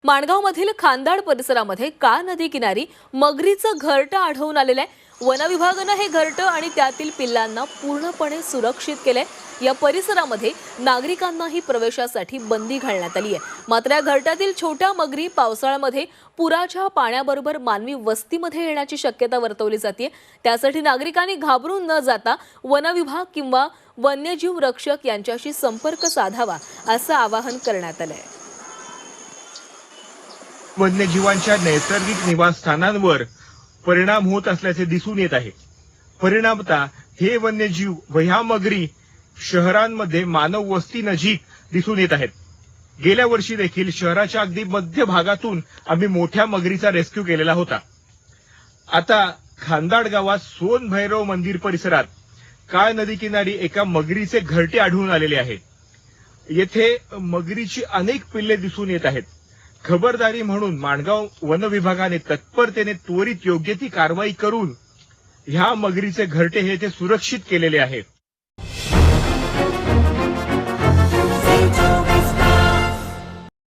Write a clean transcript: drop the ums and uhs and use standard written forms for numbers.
माणगावमधील खांदाड परिसरामध्ये का नदी किनारी मगरीचं घरटं आढळून आलेलं आहे। वन विभागानं हे घरटं आणि त्यातील पिल्लांना पूर्णपणे सुरक्षित केलंय। या परिसरामध्ये नागरिकांनाही प्रवेशासाठी बंदी घालण्यात आली आहे। मात्र या घरट्यातील छोट्या मगरी पावसाळ्यामध्ये पुराच्या पाण्याबरोबर मानवी वस्तीमध्ये येण्याची शक्यता वर्तवली जाते। त्यासाठी नागरिकांनी घाबरून न जाता वन विभाग किंवा वन्यजीव रक्षक यांच्याशी संपर्क साधावा असं आवाहन करण्यात आलंय। वन्यजीवांच्या नैसर्गिक निवासस्थानांवर परिणाम होत असल्याचे दिसून येत आहे। परिणामतः हे वन्यजीव व ह्या मगरी शहरांमध्ये मानव वस्ती नजीक दिसून येत आहेत। गेल्या वर्षी देखील शहराच्या अगदी मध्य भागातून आम्ही मोठ्या मगरीचा रेस्क्यू केलेला होता। आता खांदाड गावात सोन भैरव मंदिर परिसरात काळ नदी किनारी एका मगरीचे घरटे आढळून आलेले आहे। येथे मगरीची अनेक पिल्ले दिसून येत आहेत। खबरदारी म्हणून माणगाव वन विभागाने तत्परतेने त्वरित योग्य ती कारवाई करून ह्या मगरीचे घरटे हे येथे सुरक्षित केलेले आहेत।